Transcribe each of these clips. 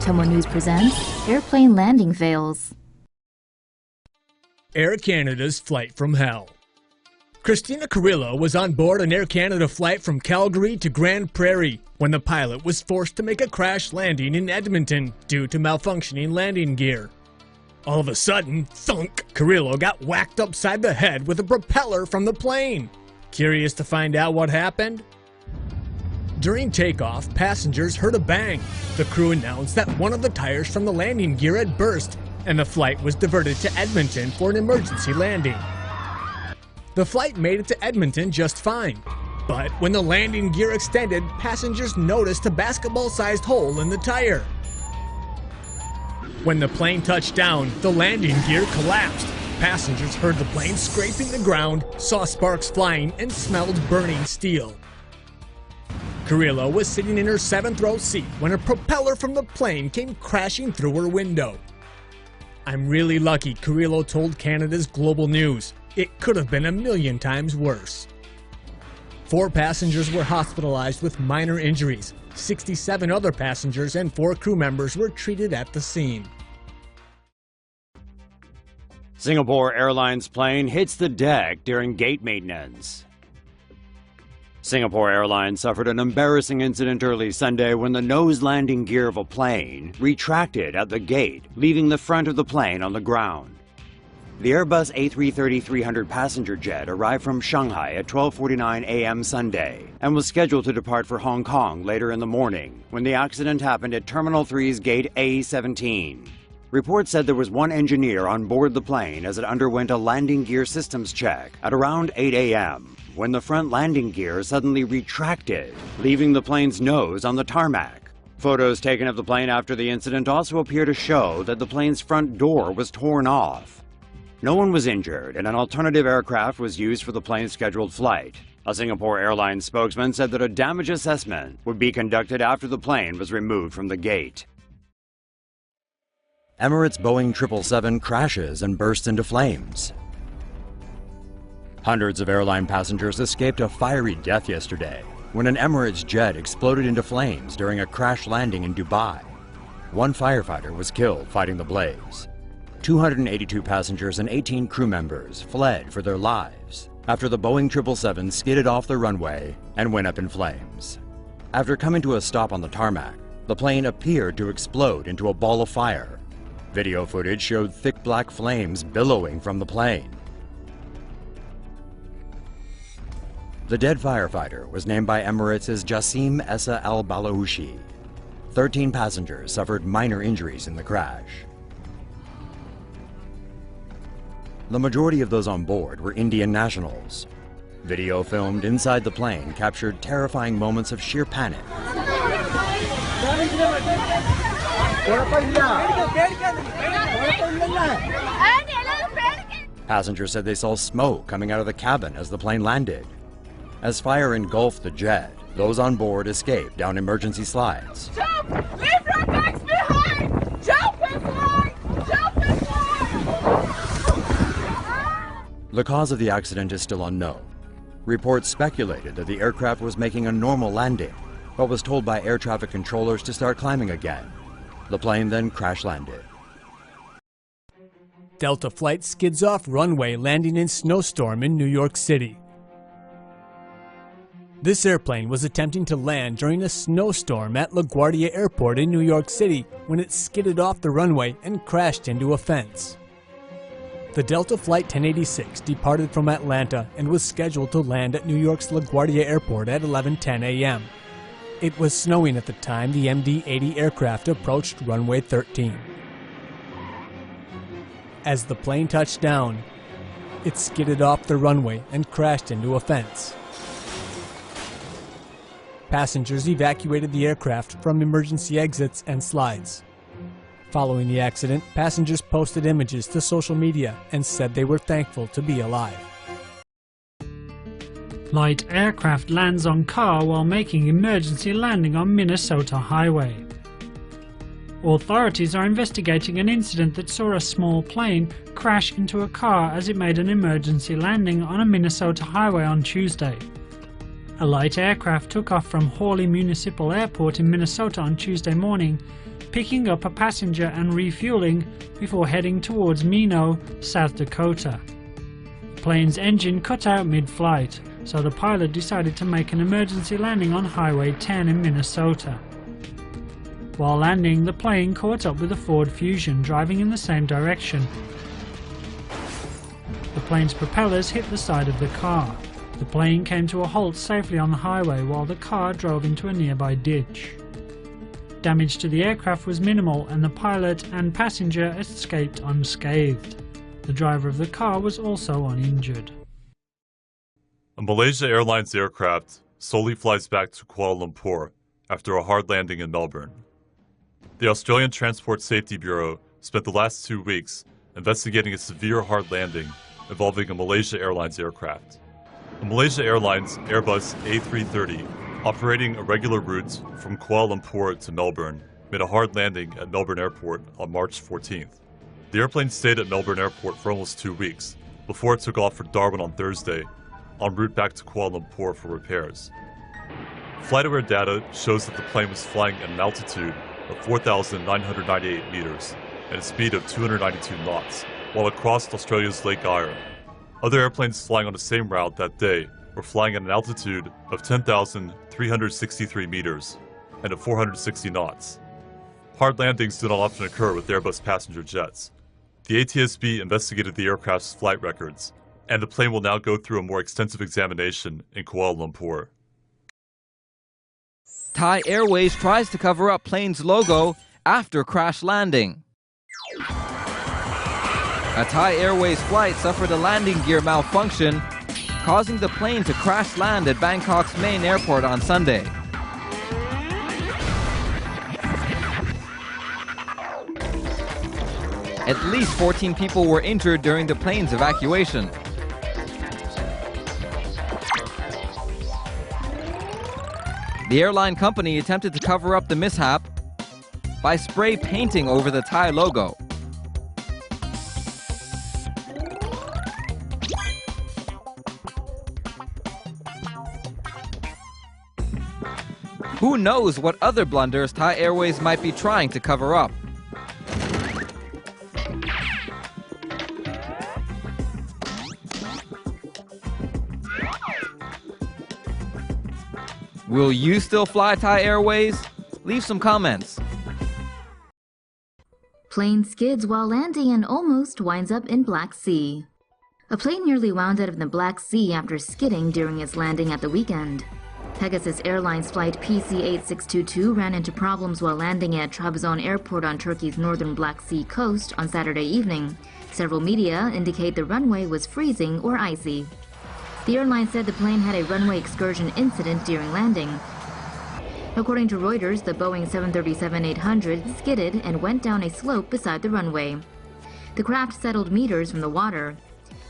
TomoNews presents Airplane Landing Fails. Air Canada's flight from hell. Christina Carrillo was on board an Air Canada flight from Calgary to Grand Prairie when the pilot was forced to make a crash landing in Edmonton due to malfunctioning landing gear. All of a sudden, thunk, Carrillo got whacked upside the head with a propeller from the plane. Curious to find out what happened? During takeoff, passengers heard a bang. The crew announced that one of the tires from the landing gear had burst, and the flight was diverted to Edmonton for an emergency landing. The flight made it to Edmonton just fine, but when the landing gear extended, passengers noticed a basketball-sized hole in the tire. When the plane touched down, the landing gear collapsed. Passengers heard the plane scraping the ground, saw sparks flying, and smelled burning steel. Carrillo was sitting in her 7th-row seat when a propeller from the plane came crashing through her window. "I'm really lucky," Carrillo told Canada's Global News. "It could have been a million times worse." 4 passengers were hospitalized with minor injuries. 67 other passengers and 4 crew members were treated at the scene. Singapore Airlines plane hits the deck during gate maintenance. Singapore Airlines suffered an embarrassing incident early Sunday when the nose landing gear of a plane retracted at the gate, leaving the front of the plane on the ground. The Airbus A330-300 passenger jet arrived from Shanghai at 12:49 a.m. Sunday and was scheduled to depart for Hong Kong later in the morning when the accident happened at Terminal 3's gate A17. Reports said there was one engineer on board the plane as it underwent a landing gear systems check at around 8 a.m. when the front landing gear suddenly retracted, leaving the plane's nose on the tarmac. Photos taken of the plane after the incident also appear to show that the plane's front door was torn off. No one was injured, and an alternative aircraft was used for the plane's scheduled flight. A Singapore Airlines spokesman said that a damage assessment would be conducted after the plane was removed from the gate. Emirates Boeing 777 crashes and bursts into flames. Hundreds of airline passengers escaped a fiery death yesterday when an Emirates jet exploded into flames during a crash landing in Dubai. 1 firefighter was killed fighting the blaze. 282 passengers and 18 crew members fled for their lives after the Boeing 777 skidded off the runway and went up in flames. After coming to a stop on the tarmac, the plane appeared to explode into a ball of fire. Video footage showed thick black flames billowing from the plane. The dead firefighter was named by Emirates as Jassim Essa al-Balawushi. 13 passengers suffered minor injuries in the crash. The majority of those on board were Indian nationals. Video filmed inside the plane captured terrifying moments of sheer panic. Passengers said they saw smoke coming out of the cabin as the plane landed. As fire engulfed the jet, those on board escaped down emergency slides. Jump! Leave your bags behind! Jump and fly! Jump and fly! The cause of the accident is still unknown. Reports speculated that the aircraft was making a normal landing, but was told by air traffic controllers to start climbing again. The plane then crash landed. Delta flight skids off runway landing in snowstorm in New York City. This airplane was attempting to land during a snowstorm at LaGuardia Airport in New York City when it skidded off the runway and crashed into a fence. The Delta Flight 1086 departed from Atlanta and was scheduled to land at New York's LaGuardia Airport at 11:10 a.m. It was snowing at the time the MD-80 aircraft approached runway 13. As the plane touched down, it skidded off the runway and crashed into a fence. Passengers evacuated the aircraft from emergency exits and slides. Following the accident, passengers posted images to social media and said they were thankful to be alive. Light aircraft lands on car while making emergency landing on Minnesota highway. Authorities are investigating an incident that saw a small plane crash into a car as it made an emergency landing on a Minnesota highway on Tuesday. A light aircraft took off from Hawley Municipal Airport in Minnesota on Tuesday morning, picking up a passenger and refueling before heading towards Minot, South Dakota. The plane's engine cut out mid-flight, so the pilot decided to make an emergency landing on Highway 10 in Minnesota. While landing, the plane caught up with a Ford Fusion driving in the same direction. The plane's propellers hit the side of the car. The plane came to a halt safely on the highway while the car drove into a nearby ditch. Damage to the aircraft was minimal and the pilot and passenger escaped unscathed. The driver of the car was also uninjured. A Malaysia Airlines aircraft slowly flies back to Kuala Lumpur after a hard landing in Melbourne. The Australian Transport Safety Bureau spent the last 2 weeks investigating a severe hard landing involving a Malaysia Airlines aircraft. A Malaysia Airlines Airbus A330 operating irregular routes from Kuala Lumpur to Melbourne made a hard landing at Melbourne Airport on March 14th. The airplane stayed at Melbourne Airport for almost 2 weeks before it took off for Darwin on Thursday, en route back to Kuala Lumpur for repairs. FlightAware data shows that the plane was flying at an altitude of 4,998 meters at a speed of 292 knots while it crossed Australia's Lake Eyre. Other airplanes flying on the same route that day were flying at an altitude of 10,363 meters and at 460 knots. Hard landings do not often occur with Airbus passenger jets. The ATSB investigated the aircraft's flight records, and the plane will now go through a more extensive examination in Kuala Lumpur. Thai Airways tries to cover up plane's logo after crash landing. A Thai Airways flight suffered a landing gear malfunction, causing the plane to crash land at Bangkok's main airport on Sunday. At least 14 people were injured during the plane's evacuation. The airline company attempted to cover up the mishap by spray painting over the Thai logo. Who knows what other blunders Thai Airways might be trying to cover up? Will you still fly Thai Airways? Leave some comments. Plane skids while landing and almost winds up in Black Sea. A plane nearly wound up in the Black Sea after skidding during its landing at the weekend. Pegasus Airlines flight PC-8622 ran into problems while landing at Trabzon Airport on Turkey's northern Black Sea coast on Saturday evening. Several media indicate the runway was freezing or icy. The airline said the plane had a runway excursion incident during landing. According to Reuters, the Boeing 737-800 skidded and went down a slope beside the runway. The craft settled meters from the water.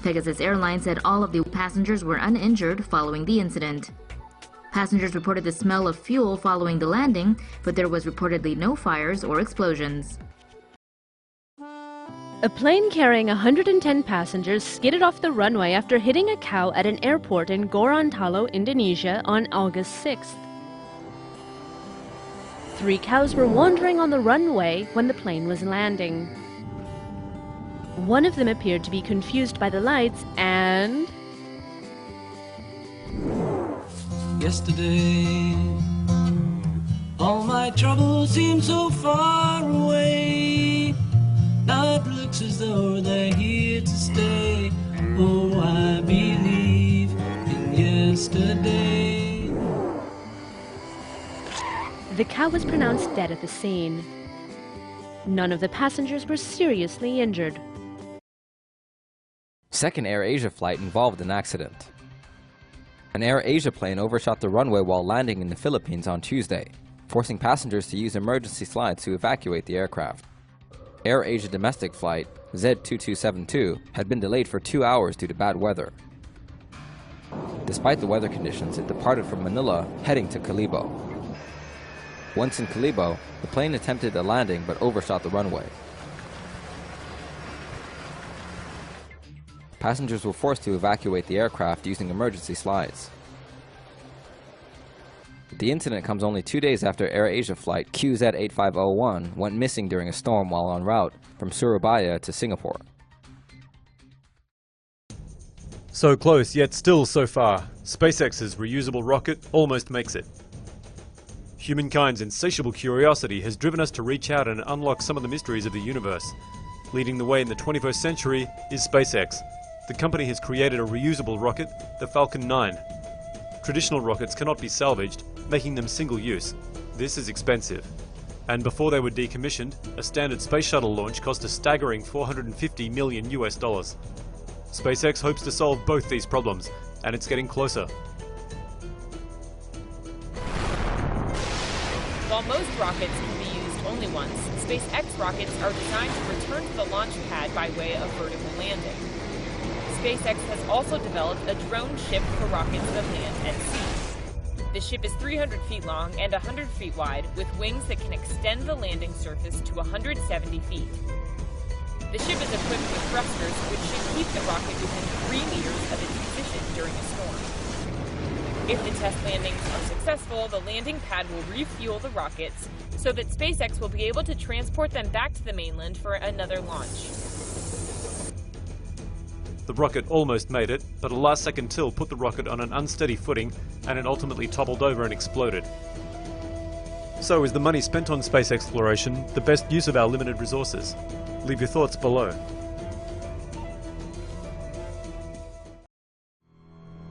Pegasus Airlines said all of the passengers were uninjured following the incident. Passengers reported the smell of fuel following the landing, but there was reportedly no fires or explosions. A plane carrying 110 passengers skidded off the runway after hitting a cow at an airport in Gorontalo, Indonesia on August 6th. 3 cows were wandering on the runway when the plane was landing. One of them appeared to be confused by the lights and... Yesterday, all my troubles seem so far away. Now it looks as though they're here to stay. Oh, I believe in yesterday. The cow was pronounced dead at the scene. None of the passengers were seriously injured. Second AirAsia flight involved an accident. An AirAsia plane overshot the runway while landing in the Philippines on Tuesday, forcing passengers to use emergency slides to evacuate the aircraft. AirAsia domestic flight Z2272 had been delayed for 2 hours due to bad weather. Despite the weather conditions, it departed from Manila heading to Kalibo. Once in Kalibo, the plane attempted a landing but overshot the runway. Passengers were forced to evacuate the aircraft using emergency slides. The incident comes only 2 days after AirAsia flight QZ8501 went missing during a storm while en route from Surabaya to Singapore. So close, yet still so far. SpaceX's reusable rocket almost makes it. Humankind's insatiable curiosity has driven us to reach out and unlock some of the mysteries of the universe. Leading the way in the 21st century is SpaceX. The company has created a reusable rocket, the Falcon 9. Traditional rockets cannot be salvaged, making them single-use. This is expensive. And before they were decommissioned, a standard space shuttle launch cost a staggering $450 million. SpaceX hopes to solve both these problems, and it's getting closer. While most rockets can be used only once, SpaceX rockets are designed to return to the launch pad by way of vertical landing. SpaceX has also developed a drone ship for rockets that land at sea. The ship is 300 feet long and 100 feet wide, with wings that can extend the landing surface to 170 feet. The ship is equipped with thrusters, which should keep the rocket within 3 meters of its position during a storm. If the test landings are successful, the landing pad will refuel the rockets so that SpaceX will be able to transport them back to the mainland for another launch. The rocket almost made it, but a last-second tilt put the rocket on an unsteady footing, and it ultimately toppled over and exploded. So is the money spent on space exploration the best use of our limited resources? Leave your thoughts below.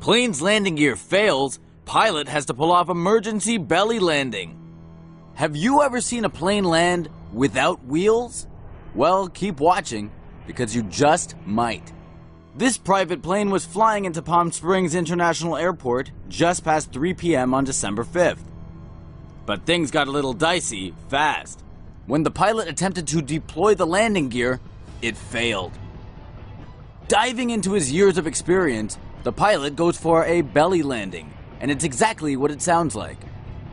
Plane's landing gear fails, pilot has to pull off emergency belly landing. Have you ever seen a plane land without wheels? Well, keep watching, because you just might. This private plane was flying into Palm Springs International Airport just past 3 p.m. on December 5th. But things got a little dicey fast. When the pilot attempted to deploy the landing gear, it failed. Diving into his years of experience, the pilot goes for a belly landing, and it's exactly what it sounds like.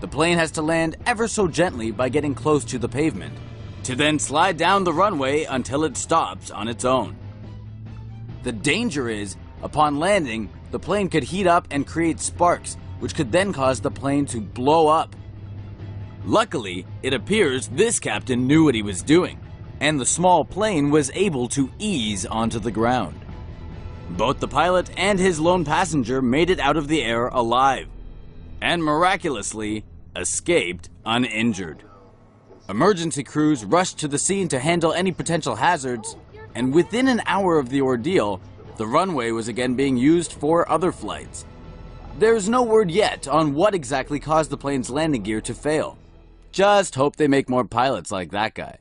The plane has to land ever so gently by getting close to the pavement, to then slide down the runway until it stops on its own. The danger is, upon landing, the plane could heat up and create sparks, which could then cause the plane to blow up. Luckily, it appears this captain knew what he was doing, and the small plane was able to ease onto the ground. Both the pilot and his lone passenger made it out of the air alive, and miraculously escaped uninjured. Emergency crews rushed to the scene to handle any potential hazards, and within an hour of the ordeal, the runway was again being used for other flights. There's no word yet on what exactly caused the plane's landing gear to fail. Just hope they make more pilots like that guy.